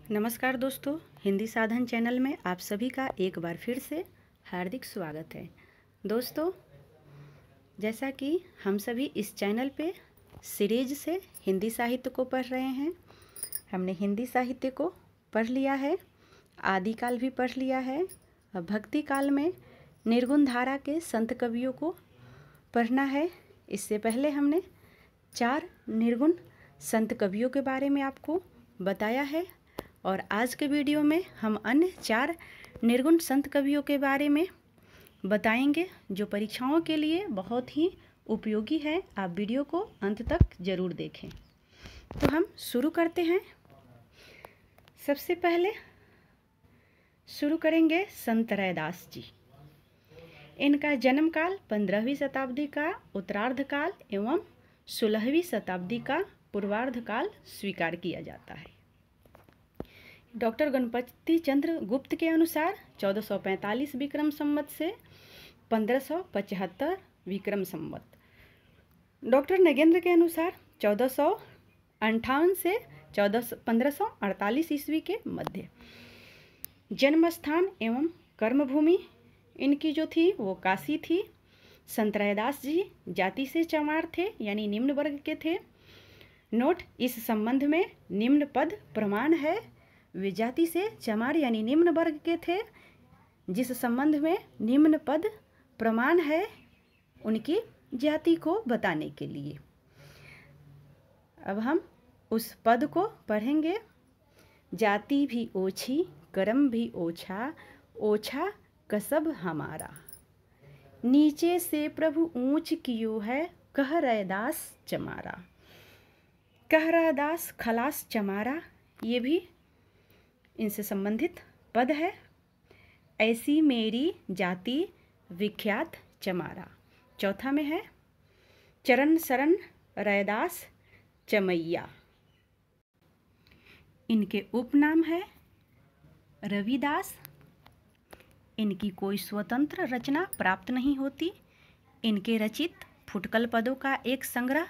नमस्कार दोस्तों, हिंदी साधन चैनल में आप सभी का एक बार फिर से हार्दिक स्वागत है। दोस्तों, जैसा कि हम सभी इस चैनल पे सीरीज से हिंदी साहित्य को पढ़ रहे हैं, हमने हिंदी साहित्य को पढ़ लिया है, आदिकाल भी पढ़ लिया है। अब भक्ति काल में निर्गुण धारा के संत कवियों को पढ़ना है। इससे पहले हमने 4 निर्गुण संत कवियों के बारे में आपको बताया है और आज के वीडियो में हम अन्य 4 निर्गुण संत कवियों के बारे में बताएंगे जो परीक्षाओं के लिए बहुत ही उपयोगी है। आप वीडियो को अंत तक ज़रूर देखें। तो हम शुरू करते हैं। सबसे पहले शुरू करेंगे संत रैदास जी। इनका जन्म काल 15वीं शताब्दी का उत्तरार्ध काल एवं 16वीं शताब्दी का पूर्वार्ध काल स्वीकार किया जाता है। डॉक्टर गणपति चंद्र गुप्त के अनुसार 1445 विक्रम संवत से 1575 विक्रम संवत। डॉक्टर नगेंद्र के अनुसार 1458 से 1548 ईस्वी के मध्य। जन्म स्थान एवं कर्मभूमि इनकी जो थी वो काशी थी। संत रैदास जी जाति से चमार थे, यानी निम्न वर्ग के थे। नोट, इस संबंध में निम्न पद प्रमाण है। वे जाति से चमार यानी निम्न वर्ग के थे, जिस संबंध में निम्न पद प्रमाण है उनकी जाति को बताने के लिए। अब हम उस पद को पढ़ेंगे। जाति भी ओछी, कर्म भी ओछा, ओछा कसब हमारा। नीचे से प्रभु ऊंच कियो है, कह रैदास चमारा। कह रैदास खलास चमारा, ये भी इनसे संबंधित पद है। ऐसी मेरी जाति विख्यात चमारा। चौथा में है चरण शरण रैदास चमैया। इनके उपनाम है रविदास। इनकी कोई स्वतंत्र रचना प्राप्त नहीं होती। इनके रचित फुटकल पदों का एक संग्रह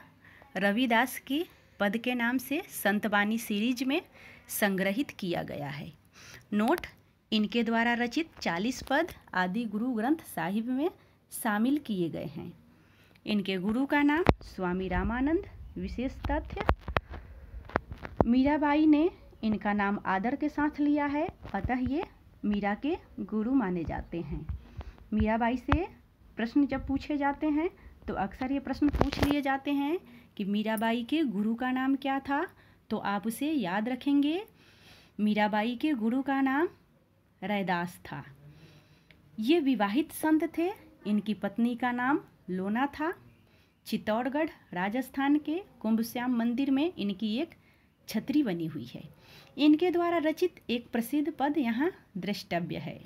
रविदास की पद के नाम से संतवाणी सीरीज में संग्रहित किया गया है। नोट, इनके द्वारा रचित 40 पद आदि गुरु ग्रंथ साहिब में शामिल किए गए हैं। इनके गुरु का नाम स्वामी रामानंद। विशेष तथ्य, मीराबाई ने इनका नाम आदर के साथ लिया है, अतः ये मीरा के गुरु माने जाते हैं। मीराबाई से प्रश्न जब पूछे जाते हैं तो अक्सर ये प्रश्न पूछ लिए जाते हैं कि मीराबाई के गुरु का नाम क्या था, तो आप उसे याद रखेंगे। मीराबाई के गुरु का नाम रैदास था। ये विवाहित संत थे। इनकी पत्नी का नाम लोना था। चित्तौड़गढ़ राजस्थान के कुंभश्याम मंदिर में इनकी एक छतरी बनी हुई है। इनके द्वारा रचित एक प्रसिद्ध पद यहाँ द्रष्टव्य है।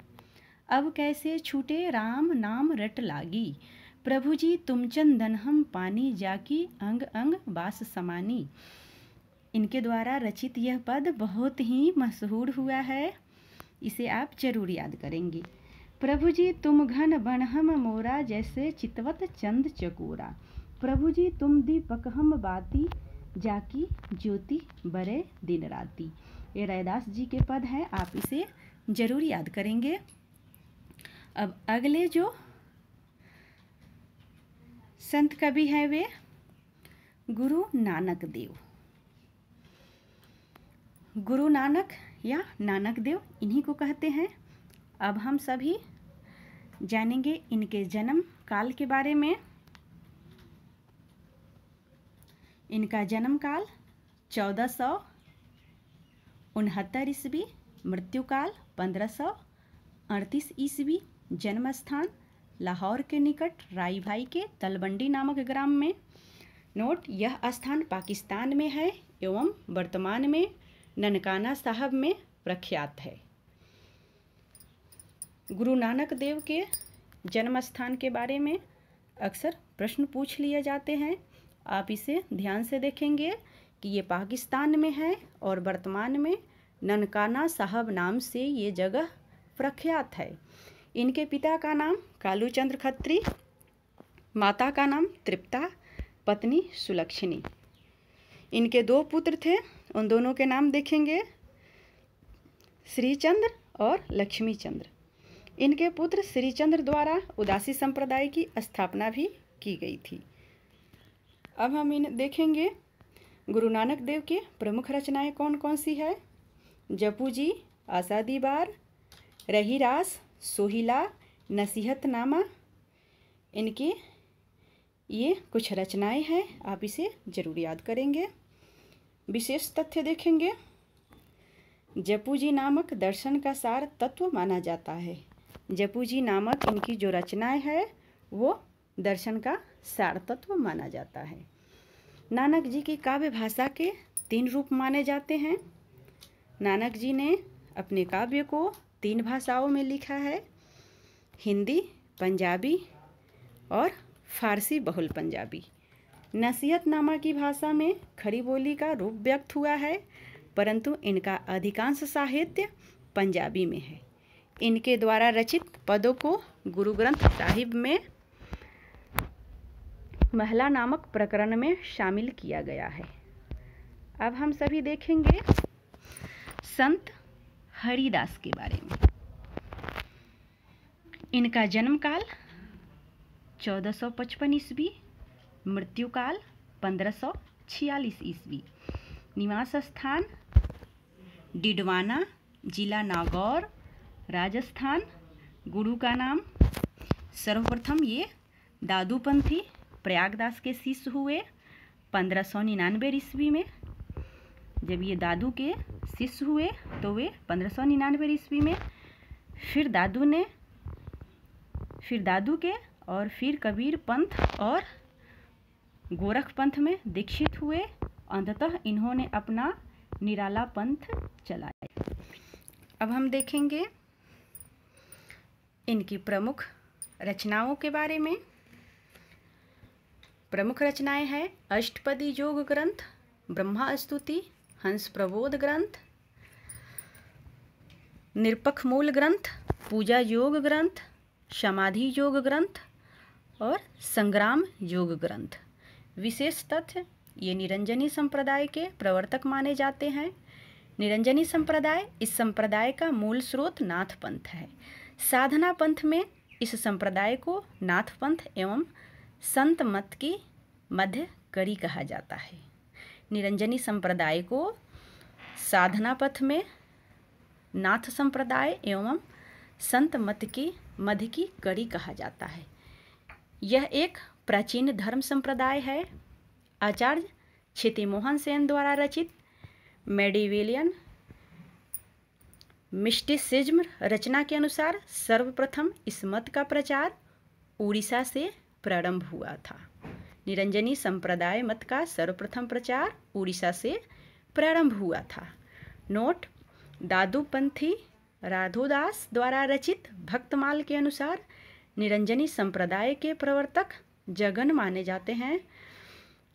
अब कैसे छूटे राम नाम रट लागी, प्रभु जी तुम चंदन हम पानी, जाकी अंग अंग बास समानी। इनके द्वारा रचित यह पद बहुत ही मशहूर हुआ है। इसे आप जरूर याद करेंगे। प्रभु जी तुम घन बन हम मोरा, जैसे चितवत चंद चकोरा। प्रभु जी तुम दीपक हम बाती, जाकी ज्योति बरे दिन राती। ये रैदास जी के पद हैं, आप इसे जरूर याद करेंगे। अब अगले जो संत कवि हैं वे गुरु नानक देव। गुरु नानक या नानक देव इन्हीं को कहते हैं। अब हम सभी जानेंगे इनके जन्म काल के बारे में। इनका जन्म काल 1469 ईस्वी, मृत्यु काल 1538 ईस्वी। जन्म स्थान लाहौर के निकट राई भाई के तलवंडी नामक ग्राम में। नोट, यह स्थान पाकिस्तान में है एवं वर्तमान में ननकाना साहब में प्रख्यात है। गुरु नानक देव के जन्म स्थान के बारे में अक्सर प्रश्न पूछ लिए जाते हैं। आप इसे ध्यान से देखेंगे कि ये पाकिस्तान में है और वर्तमान में ननकाना साहब नाम से ये जगह प्रख्यात है। इनके पिता का नाम कालूचंद्र खत्री, माता का नाम तृप्ता, पत्नी सुलक्षणी। इनके 2 पुत्र थे, उन दोनों के नाम देखेंगे। श्रीचंद्र और लक्ष्मीचंद्र। इनके पुत्र श्रीचंद्र द्वारा उदासी संप्रदाय की स्थापना भी की गई थी। अब हम इन देखेंगे गुरु नानक देव के प्रमुख रचनाएं कौन कौन सी है। जपू जी, आशा दी बार, रहीरास, सोहिला, नसीहतनामा, इनके ये कुछ रचनाएं हैं, आप इसे जरूर याद करेंगे। विशेष तथ्य देखेंगे। जपू जी नामक दर्शन का सार तत्व माना जाता है। जपू जी नामक इनकी जो रचनाएं है वो दर्शन का सार तत्व माना जाता है। नानक जी की काव्य भाषा के 3 रूप माने जाते हैं। नानक जी ने अपने काव्य को 3 भाषाओं में लिखा है, हिंदी, पंजाबी और फारसी बहुल पंजाबी। नसीहतनामा की भाषा में खड़ी बोली का रूप व्यक्त हुआ है, परंतु इनका अधिकांश साहित्य पंजाबी में है। इनके द्वारा रचित पदों को गुरु ग्रंथ साहिब में महला नामक प्रकरण में शामिल किया गया है। अब हम सभी देखेंगे संत हरिदास के बारे में। इनका जन्म काल 1455 ईस्वी, मृत्यु काल 1546 ईस्वी। निवास स्थान डिडवाना, जिला नागौर, राजस्थान। गुरु का नाम, सर्वप्रथम ये दादूपंथी प्रयागदास के शिष्य हुए 1599 ईस्वी में। जब ये दादू के शिष्य हुए तो वे 1599 ईस्वी में फिर दादू के और फिर कबीर पंथ और गोरख पंथ में दीक्षित हुए। अंततः इन्होंने अपना निराला पंथ चलाया। अब हम देखेंगे इनकी प्रमुख रचनाओं के बारे में। प्रमुख रचनाएं हैं अष्टपदी योग ग्रंथ, ब्रह्मा स्तुति, हंस प्रबोध ग्रंथ, निरपख मूल ग्रंथ, पूजा योग ग्रंथ, समाधि योग ग्रंथ और संग्राम योग ग्रंथ। विशेष तथ्य, ये निरंजनी संप्रदाय के प्रवर्तक माने जाते हैं। निरंजनी संप्रदाय, इस संप्रदाय का मूल स्रोत नाथ पंथ है। साधना पंथ में इस संप्रदाय को नाथ पंथ एवं संत मत की मध्य कड़ी कहा जाता है। निरंजनी संप्रदाय को साधना पथ में नाथ संप्रदाय एवं संत मत की मध्य की कड़ी कहा जाता है। यह एक प्राचीन धर्म संप्रदाय है। आचार्य क्षितिमोहन सेन द्वारा रचित मेडिवेलियन मिस्टिसिज्म रचना के अनुसार सर्वप्रथम इस मत का प्रचार उड़ीसा से प्रारंभ हुआ था। निरंजनी संप्रदाय मत का सर्वप्रथम प्रचार उड़ीसा से प्रारंभ हुआ था। नोट, दादूपंथी राधोदास द्वारा रचित भक्तमाल के अनुसार निरंजनी संप्रदाय के प्रवर्तक जगन माने जाते हैं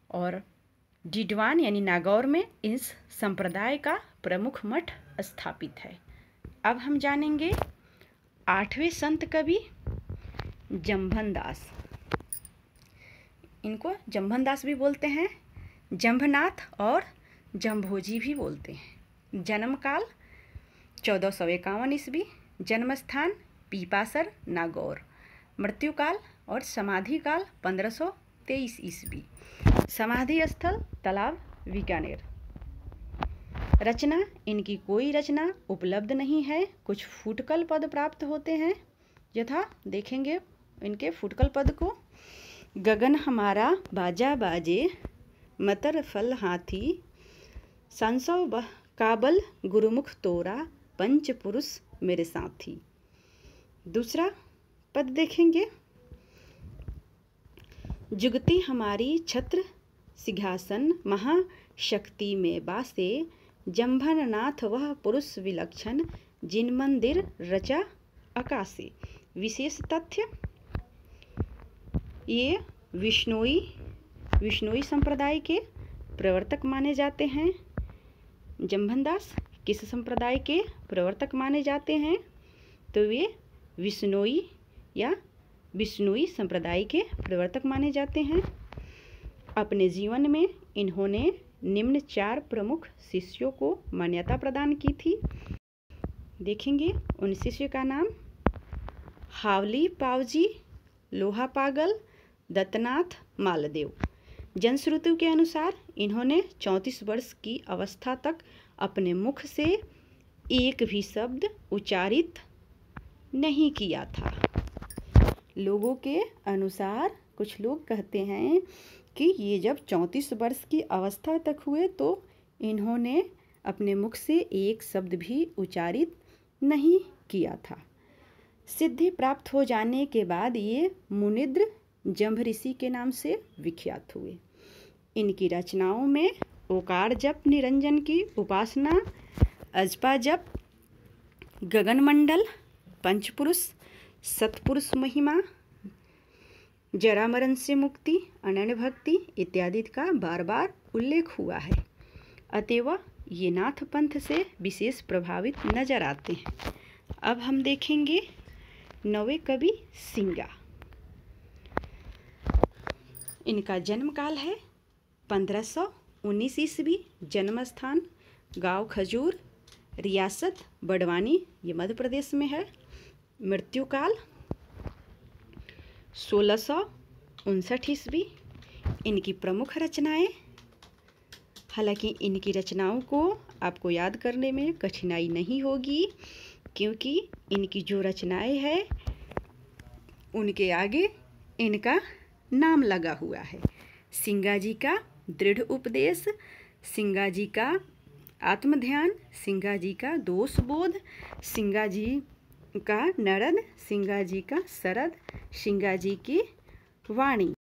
और डिडवान यानी नागौर में इस संप्रदाय का प्रमुख मठ स्थापित है। अब हम जानेंगे 8वें संत कवि जम्भन दास। इनको जम्भन दास भी बोलते हैं, जम्भनाथ और जम्भोजी भी बोलते हैं। जन्म काल 1451 ईस्वी, जन्म स्थान पीपासर नागौर, मृत्यु काल और समाधि काल 1523 ईस्वी, समाधि स्थल तालाब बीकानेर। रचना, इनकी कोई रचना उपलब्ध नहीं है। कुछ फुटकल पद प्राप्त होते हैं, यथा देखेंगे इनके फुटकल पद को। गगन हमारा बाजा बाजे, मतर फल हाथी, सांसव काबल गुरुमुख तोरा, पंच पुरुष मेरे साथी। दूसरा पद देखेंगे, जुगती हमारी छत्र सिंहासन, महाशक्ति में बासे, जम्भननाथ वह पुरुष विलक्षण, जिन मंदिर रचा आकाशे। विशेष तथ्य, ये विष्णोई संप्रदाय के प्रवर्तक माने जाते हैं। जम्भनदास किस संप्रदाय के प्रवर्तक माने जाते हैं? तो वे विष्णोई संप्रदाय के प्रवर्तक माने जाते हैं। अपने जीवन में इन्होंने निम्न 4 प्रमुख शिष्यों को मान्यता प्रदान की थी। देखेंगे। उन शिष्य का नाम हावली पावजी, लोहा पागल, दत्तनाथ मालदेव। जनश्रुति के अनुसार इन्होंने 34 वर्ष की अवस्था तक अपने मुख से एक भी शब्द उच्चारित नहीं किया था। लोगों के अनुसार कुछ लोग कहते हैं कि ये जब 34 वर्ष की अवस्था तक हुए तो इन्होंने अपने मुख से एक शब्द भी उच्चारित नहीं किया था। सिद्धि प्राप्त हो जाने के बाद ये मुनिद्र जम्भ ऋषि के नाम से विख्यात हुए। इनकी रचनाओं में ओकार जप निरंजन की उपासना, अजपा जप, गगनमंडल, पंचपुरुष, सतपुरुष महिमा, जरा मरण से मुक्ति, अनन्य भक्ति इत्यादि का बार बार उल्लेख हुआ है। अतएव ये नाथ पंथ से विशेष प्रभावित नजर आते हैं। अब हम देखेंगे नवे कवि सिंगा। इनका जन्म काल है 1519 ईस्वी। जन्म स्थान गांव खजूर, रियासत बड़वानी, ये मध्य प्रदेश में है। मृत्यु काल 1659 ईस्वी। इनकी प्रमुख रचनाएं, हालांकि इनकी रचनाओं को आपको याद करने में कठिनाई नहीं होगी, क्योंकि इनकी जो रचनाएं हैं उनके आगे इनका नाम लगा हुआ है। सिंगा जी का दृढ़ उपदेश, सिंगा जी का आत्मध्यान, सिंगा जी का दोष बोध, सिंगा जी का नरद, सिंगा जी का शरद, सिंगा जी की वाणी।